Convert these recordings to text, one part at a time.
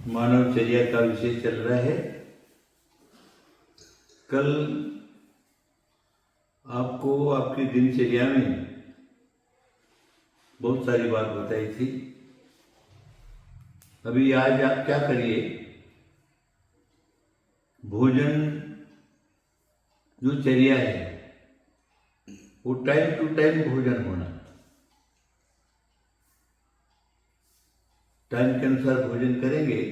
मानवचर्या का विषय चल रहा है। कल आपको आपकी दिनचर्या में बहुत सारी बात बताई थी। अभी आज आप क्या करिए, भोजन जो चर्या है वो टाइम टू टाइम भोजन होना, टाइम के अनुसार भोजन करेंगे,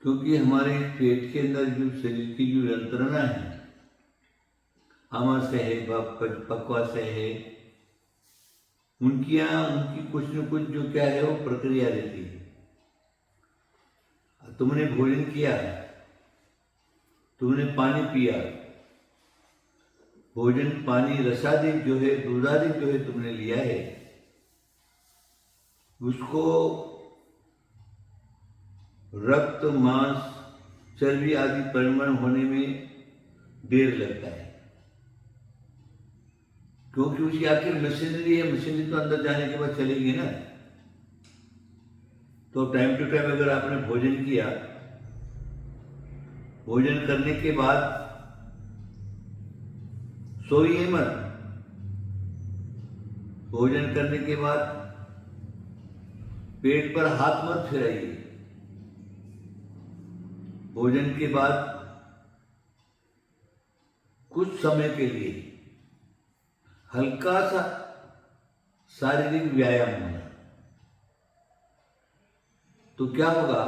क्योंकि हमारे पेट के अंदर जो शरीर की जो यंत्रणा है, आमाशय है, पक्वाशय है, उनकी कुछ न कुछ जो क्या है वो प्रक्रिया रहती है। तुमने भोजन किया, तुमने पानी पिया, भोजन पानी रसादिक जो है, दूधादिक जो है तुमने लिया है, उसको रक्त मांस चर्बी आदि परिवहन होने में देर लगता है, क्योंकि उसकी आखिर मशीनरी है। मशीनरी तो अंदर जाने के बाद चलेगी ना। तो टाइम टू टाइम अगर आपने भोजन किया, भोजन करने के बाद सोइए मत। भोजन करने के बाद पेट पर हाथ मत फिराइए। भोजन के बाद कुछ समय के लिए हल्का सा शारीरिक व्यायाम होना, तो क्या होगा,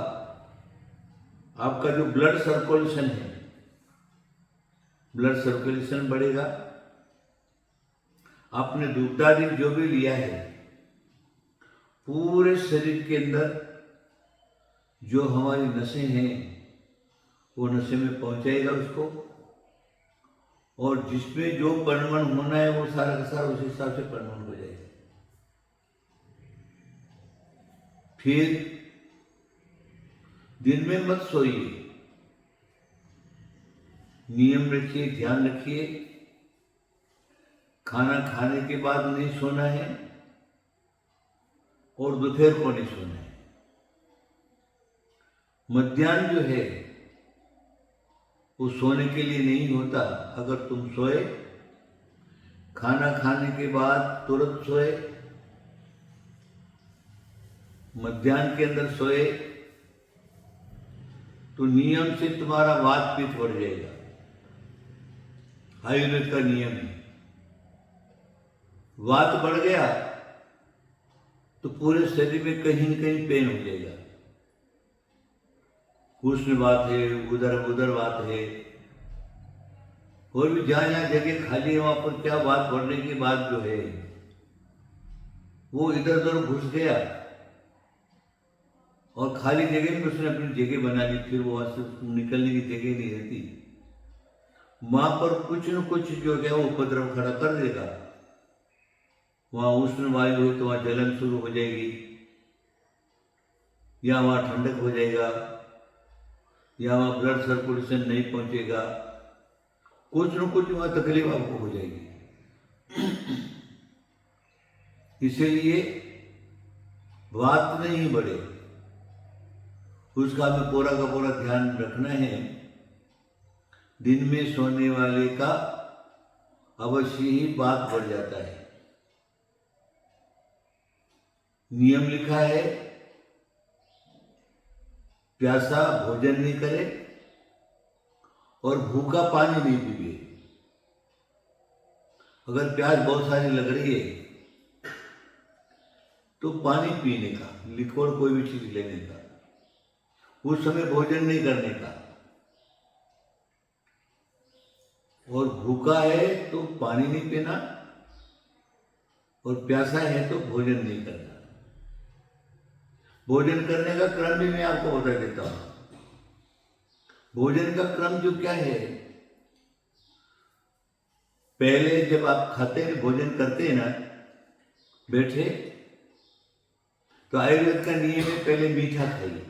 आपका जो ब्लड सर्कुलेशन है, ब्लड सर्कुलेशन बढ़ेगा। आपने दूधादिक जो भी लिया है, पूरे शरीर के अंदर जो हमारी नसें हैं वो नशे में पहुंचाएगा उसको, और जिसमें जो परिवहन होना है वो सारा का सारा उस हिसाब से परिवहन हो जाएगा। फिर दिन में मत सोइए, नियम रखिए, ध्यान रखिए। खाना खाने के बाद नहीं सोना है और दोपहर को नहीं सोना है। मध्याह्न जो है वो सोने के लिए नहीं होता। अगर तुम सोए, खाना खाने के बाद तुरंत सोए, मध्याह्न के अंदर सोए, तो नियम से तुम्हारा वात पित्त बढ़ जाएगा। आयुर्वेद का नियम है, वात बढ़ गया तो पूरे शरीर में कहीं न कहीं पेन हो जाएगा। उष्ण वात है, उदर वात है, और भी जहां जहां जगह खाली है वहां पर क्या वात बढ़ने के बाद जो है वो इधर उधर घुस गया और खाली जगह में उसने अपनी जगह बना ली, फिर वो वहां से निकलने की जगह नहीं रहती। वहां पर कुछ न कुछ जो है वो उपद्रव खड़ा कर देगा। वहां उष्ण वायु है तो वहां जलन शुरू हो जाएगी, या वहां ठंडक हो जाएगा, या वहां ब्लड सर्कुलेशन नहीं पहुंचेगा, कुछ न कुछ वहां तकलीफ आपको हो जाएगी। इसीलिए वात नहीं बढ़े, उसका हमें पूरा का पूरा ध्यान रखना है। दिन में सोने वाले का अवश्य ही वात बढ़ जाता है। नियम लिखा है, प्यासा भोजन नहीं करे और भूखा पानी नहीं पीए। अगर प्यास बहुत सारी लग रही है तो पानी पीने का, लिक्विड कोई भी चीज लेने का, उस समय भोजन नहीं करने का। और भूखा है तो पानी नहीं पीना, और प्यासा है तो भोजन नहीं करना। भोजन करने का क्रम भी मैं आपको बता देता हूं। भोजन का क्रम जो क्या है, पहले जब आप खाते हैं, भोजन करते हैं ना, बैठे, तो आयुर्वेद का नियम है पहले मीठा खाइए,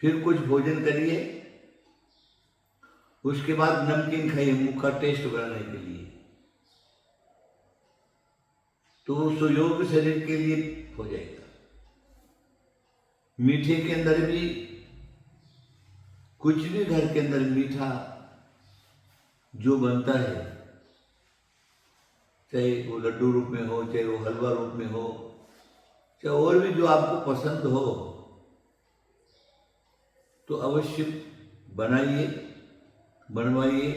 फिर कुछ भोजन करिए, उसके बाद नमकीन खाइए, मुंह का टेस्ट बढ़ाने के लिए। तो वो सुयोग्य शरीर के लिए हो जाएगा। मीठे के अंदर भी कुछ भी घर के अंदर मीठा जो बनता है, चाहे वो लड्डू रूप में हो, चाहे वो हलवा रूप में हो, चाहे और भी जो आपको पसंद हो, तो अवश्य बनाइए, बनवाइए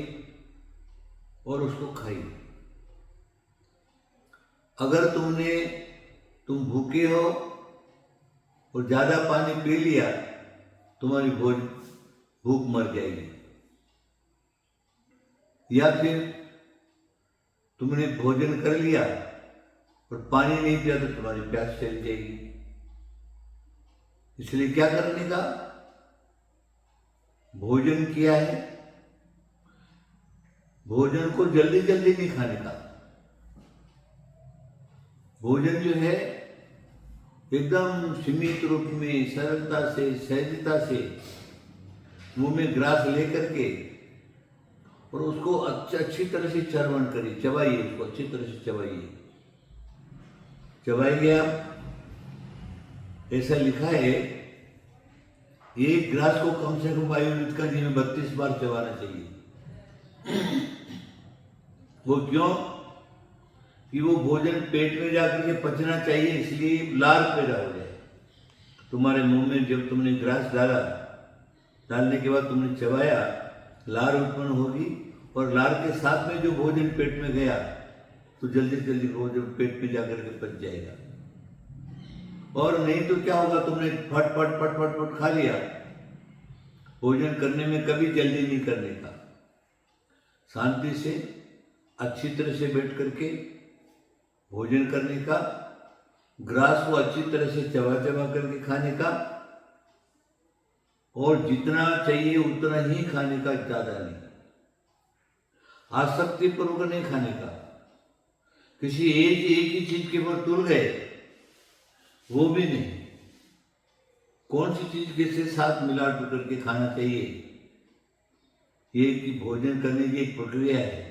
और उसको खाइए। अगर तुम भूखे हो और ज्यादा पानी पी लिया, तुम्हारी भूख मर जाएगी। या फिर तुमने भोजन कर लिया और पानी नहीं पिया तो तुम्हारी प्यास चल जाएगी। इसलिए क्या करने का, भोजन किया है, भोजन को जल्दी जल्दी नहीं खाने का। भोजन जो है एकदम सीमित रूप में, सरलता से, सहजता से मुंह में ग्रास लेकर के और उसको अच्छी तरह से चर्वण करिए, चबाइए, उसको अच्छी तरह से चबाइए। चबाइए आप, ऐसा लिखा है, एक ग्रास को कम से कम आयुर्वेद का नियम 32 बार चबाना चाहिए। वो क्यों कि वो भोजन पेट में जाकर के पचना चाहिए, इसलिए लार पैदा हो जाए। तुम्हारे मुंह में जब तुमने ग्रास डाला, डालने के बाद तुमने चबाया, लार उत्पन्न होगी और लार के साथ में जो भोजन पेट में गया तो जल्दी जल्दी भोजन पेट में जाकर के पच जाएगा। और नहीं तो क्या होगा, तुमने फट फट फट फट फट खा लिया। भोजन करने में कभी जल्दी नहीं करने का, शांति से अच्छी तरह से बैठ करके भोजन करने का, ग्रास को अच्छी तरह से चबा चबा करके खाने का, और जितना चाहिए उतना ही खाने का, ज्यादा नहीं। आसक्ति पूर्वक नहीं खाने का। किसी एक ही चीज के ऊपर तुल गए, वो भी नहीं। कौन सी चीज किसके साथ मिला जुल करके खाना चाहिए, ये कि भोजन करने की एक प्रक्रिया है।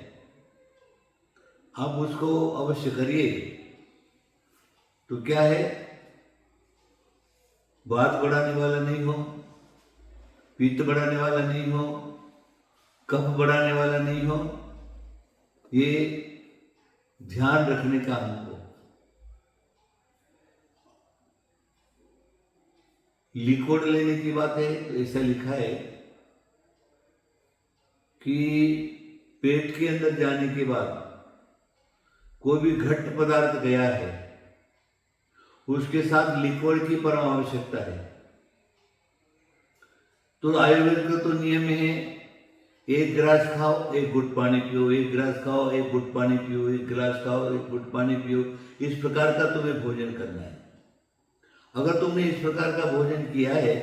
आप उसको अवश्य करिए, तो क्या है, बात बढ़ाने वाला नहीं हो, पित्त बढ़ाने वाला नहीं हो, कफ बढ़ाने वाला नहीं हो। ये ध्यान रखने का हमको। लिक्विड लेने की बात है तो ऐसा लिखा है कि पेट के अंदर जाने के बाद कोई भी घट्ट पदार्थ गया है, उसके साथ लिक्विड की परम आवश्यकता है। तो आयुर्वेद का तो नियम है, एक गिलास खाओ, एक घुट पानी पियो, एक गिलास खाओ, एक घुट पानी पियो, एक गिलास खाओ, एक घुट पानी पियो। इस प्रकार का तुम्हें भोजन करना है। अगर तुमने इस प्रकार का भोजन किया है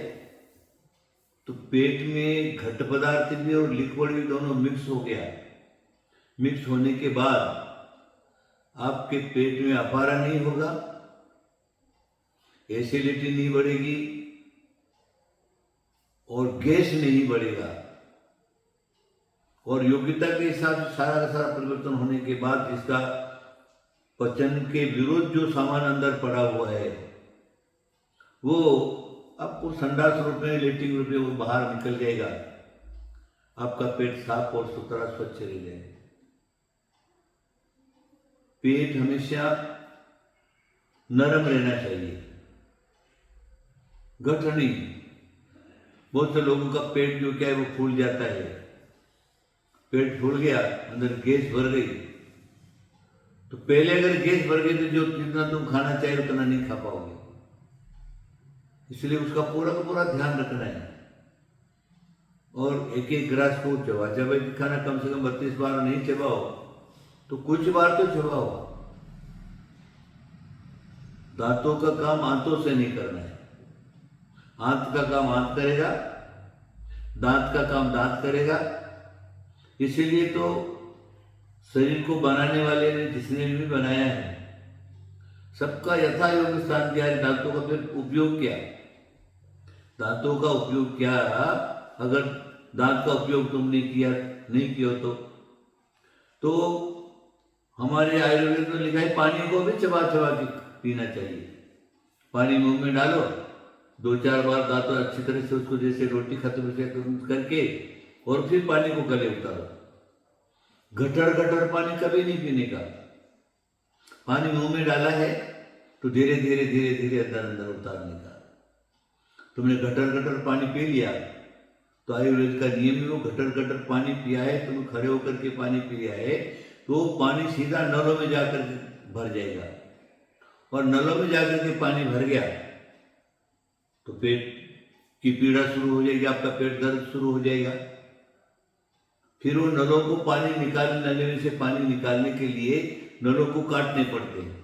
तो पेट में घट्ट पदार्थ भी और लिक्विड भी दोनों मिक्स हो गया। मिक्स होने के बाद आपके पेट में अपारा नहीं होगा, एसिडिटी नहीं बढ़ेगी और गैस नहीं बढ़ेगा। और योग्यता के हिसाब से सारा का सारा परिवर्तन होने के बाद इसका पचन के विरुद्ध जो सामान अंदर पड़ा हुआ है वो आपको संडास रूप में, लेटिंग रूप में वो बाहर निकल जाएगा। आपका पेट साफ और सुथरा स्वच्छ रह जाएगा। पेट हमेशा नरम रहना चाहिए, गठ नहीं। बहुत से लोगों का पेट जो क्या है वो फूल जाता है। पेट फूल गया, अंदर गैस भर गई, तो पहले अगर गैस भर गई तो जो जितना तुम खाना चाहिए उतना नहीं खा पाओगे। इसलिए उसका पूरा का पूरा ध्यान रखना है। और एक एक ग्रास को चबा चबा के खाना, कम से कम 32 बार नहीं चबाओ तो कुछ बार तो चबाओ। दांतों का काम आंतों से नहीं करना है। आंत का काम आंत करेगा, दांत का काम दांत करेगा। इसीलिए तो शरीर को बनाने वाले ने, जिसने भी बनाया है, सबका यथा योग्य स्थान दिया है। दांतों का फिर उपयोग क्या, दांतों का उपयोग क्या? अगर दांत का उपयोग तुमने किया नहीं किया तो हमारे आयुर्वेद में लिखा है पानी को भी चबा चबा के पीना चाहिए। पानी मुंह में डालो, 2-4 बार दांतों अच्छी तरह से उसको जैसे रोटी खत्म करके और फिर पानी को गले उतारो। गटर गटर पानी कभी नहीं पीने का। पानी मुंह में डाला है तो धीरे धीरे धीरे धीरे अंदर अंदर उतारने का। तुमने गटर गटर पानी पी लिया तो आयुर्वेद का नियम है, वो गटर गटर पानी पिया है, तुम खड़े होकर के पानी पिया है तो पानी सीधा नलों में जाकर के भर जाएगा, और नलों में जाकर के पानी भर गया तो पेट की पीड़ा शुरू हो जाएगी, आपका पेट दर्द शुरू हो जाएगा। फिर वो नलों को नले में से पानी निकालने के लिए नलों को काटने पड़ते हैं।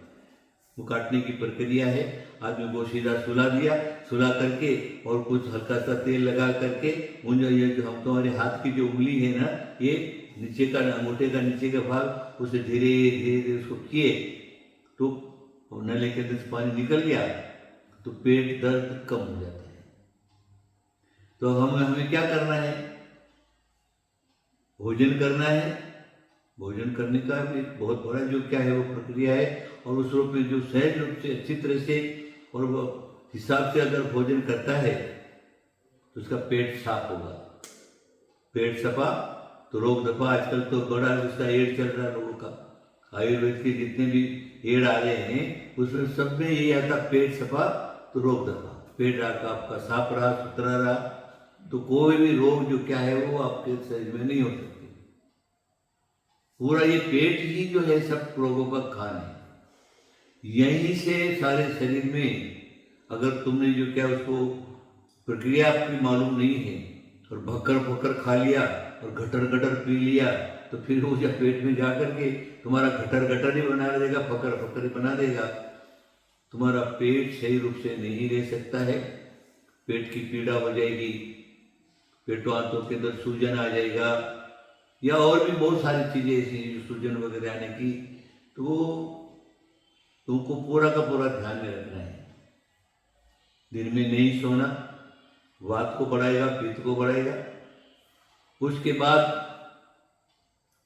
वो काटने की प्रक्रिया है। आदमी को सीधा सुला दिया, सुला करके और कुछ हल्का सा तेल लगा करके ये जो हम तुम्हारे हाथ की जो उंगली है ना, ये नीचे का अंगूठे का नीचे का भाग, उसे धीरे धीरे उसको किए तो नले के अंदर से पानी निकल गया तो पेट दर्द कम हो जाता है। तो हमें क्या करना है? भोजन करना है। भोजन करने का भी बहुत बड़ा जो क्या है वो प्रक्रिया है, और उस रूप में जो सहज रूप से अच्छी तरह से और वो हिसाब से अगर भोजन करता है तो उसका पेट साफ होगा। पेट सफा तो रोग दफा। आजकल तो बड़ा उसका एड चल रहा है लोगों का। आयुर्वेद के जितने भी एड आ रहे हैं उसमें सब में यही आता, पेट सफा तो रोग दफा। पेट आपका साफ रहा, सुथरा रहा तो कोई भी रोग जो क्या है वो आपके शरीर में नहीं हो सकती। पूरा ये पेट ही जो है सब रोगों का खान है। यहीं से सारे शरीर में अगर तुमने जो क्या उसको प्रक्रिया आपकी मालूम नहीं है और भक्कर भक्कर खा लिया और घटर घटर पी लिया तो फिर वो जब पेट में जाकर के तुम्हारा घटर घटर ही बना देगा, फकर फकर ही बना देगा। तुम्हारा पेट सही रूप से नहीं रह सकता है। पेट की पीड़ा हो जाएगी, पेटों आंतों के अंदर सूजन आ जाएगा, या और भी बहुत सारी चीजें ऐसी सूजन वगैरह आने की। तो तुमको पूरा का पूरा ध्यान में रखना है। दिन में नहीं सोना, वात को बढ़ाएगा, पित्त को बढ़ाएगा। उसके बाद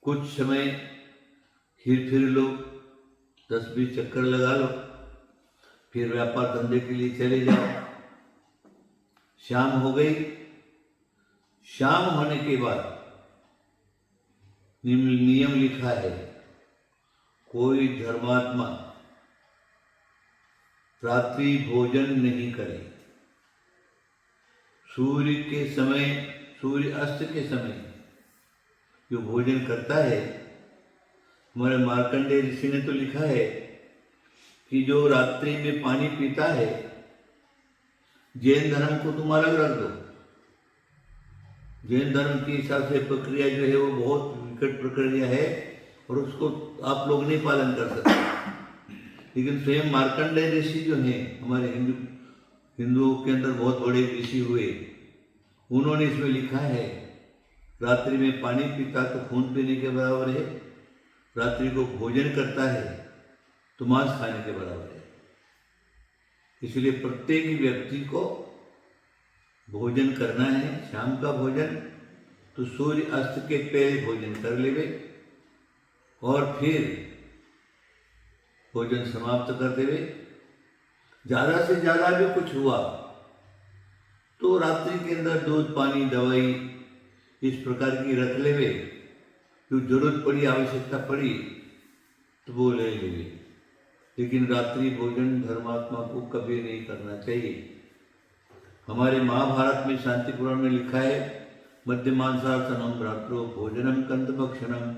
कुछ समय फिर लो, 10-20 चक्कर लगा लो, फिर व्यापार धंधे के लिए चले जाओ। शाम हो गई, शाम होने के बाद नियम लिखा है, कोई धर्मात्मा रात्रि भोजन नहीं करे। सूर्य के समय, सूर्य अस्त के समय जो भोजन करता है, हमारे मार्कंडेय ऋषि ने तो लिखा है कि जो रात्रि में पानी पीता है, जैन धर्म को तुम अलग रख दो। जैन धर्म के हिसाब से प्रक्रिया जो है वो बहुत विकट प्रक्रिया है और उसको आप लोग नहीं पालन कर सकते। लेकिन स्वयं मार्कंडेय ऋषि जो हैं, हमारे हिंदुओं के अंदर बहुत बड़े ऋषि हुए, उन्होंने इसमें लिखा है रात्रि में पानी पीता तो खून पीने के बराबर है, रात्रि को भोजन करता है तो मांस खाने के बराबर है। इसलिए प्रत्येक व्यक्ति को भोजन करना है। शाम का भोजन तो सूर्य अस्त के पहले भोजन कर लेवे और फिर भोजन समाप्त कर देवे। ज्यादा से ज्यादा भी कुछ हुआ तो रात्रि के अंदर दूध, पानी, दवाई इस प्रकार की रख लेवे। जो जरूरत पड़ी, आवश्यकता पड़ी तो वो ले लेवे। लेकिन रात्रि भोजन धर्मात्मा को कभी नहीं करना चाहिए। हमारे महाभारत में शांति पुराण में लिखा है, मध्यमांसासनम रात्रो भोजनम कंदभक्षणम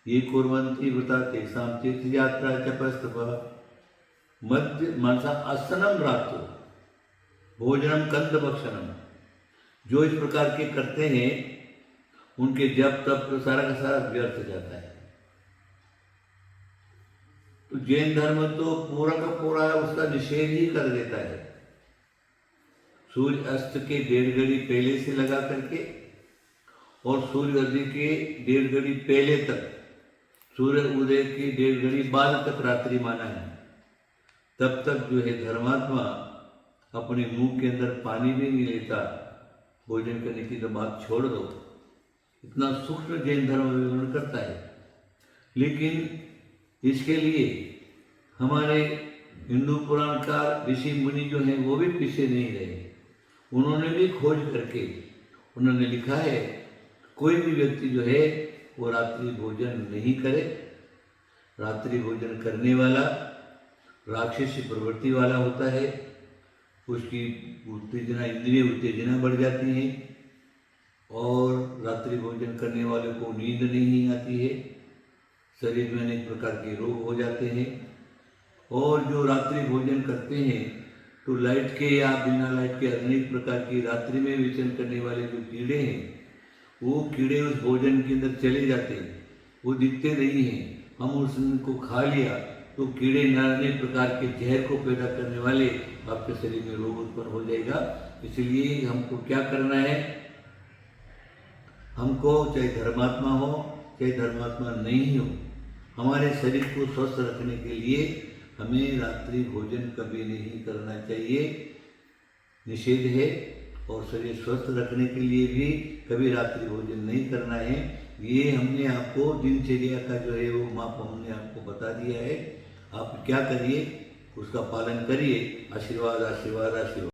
ये कुर्वन्ति वृता तेषां तीर्थयात्रा च प्रस्तभः। मध्य मांसा आसनम रात्रो भोजनम कंदभक्षणम, जो इस प्रकार के करते हैं उनके जब तब तो सारा का सारा व्यर्थ जाता है। तो जैन धर्म तो पूरा का पूरा उसका निषेध ही कर देता है। सूर्य अस्त के 1.5 घड़ी पहले से लगा करके और सूर्य उदय के 1.5 घड़ी पहले तक, सूर्य उदय की 1.5 घड़ी बाद तक रात्रि माना है। तब तक जो है धर्मात्मा अपने मुंह के अंदर पानी भी नहीं लेता। भोजन करने की तो बात छोड़ दो। इतना सूक्ष्म जैन धर्म विवरण करता है। लेकिन इसके लिए हमारे हिंदू पुराणकार ऋषि मुनि जो हैं वो भी पीछे नहीं रहे। उन्होंने भी खोज करके उन्होंने लिखा है कोई भी व्यक्ति जो है वो रात्रि भोजन नहीं करे। रात्रि भोजन करने वाला राक्षसी प्रवृत्ति वाला होता है, उसकी उत्तेजना, इंद्रिय उत्तेजना बढ़ जाती है और रात्रि भोजन करने वाले को नींद नहीं आती है, शरीर में अनेक प्रकार के रोग हो जाते हैं। और जो रात्रि भोजन करते हैं तो लाइट के या बिना लाइट के अनेक प्रकार की रात्रि में विचरण करने वाले जो कीड़े हैं वो कीड़े उस भोजन के अंदर चले जाते हैं, वो दिखते नहीं हैं। हम उसको खा लिया तो कीड़े नाने प्रकार के जहर को पैदा करने वाले आपके शरीर में रोग उत्पन्न हो जाएगा। इसलिए हमको क्या करना है, हमको चाहे धर्मात्मा हो चाहे धर्मात्मा नहीं हो, हमारे शरीर को स्वस्थ रखने के लिए हमें रात्रि भोजन कभी नहीं करना चाहिए, निषेध है। और शरीर स्वस्थ रखने के लिए भी कभी रात्रि भोजन नहीं करना है। ये हमने आपको दिनचर्या का जो है वो माप हमने आपको बता दिया है। आप क्या करिए, उसका पालन करिए। आशीर्वाद आशीर्वाद आशीर्वाद।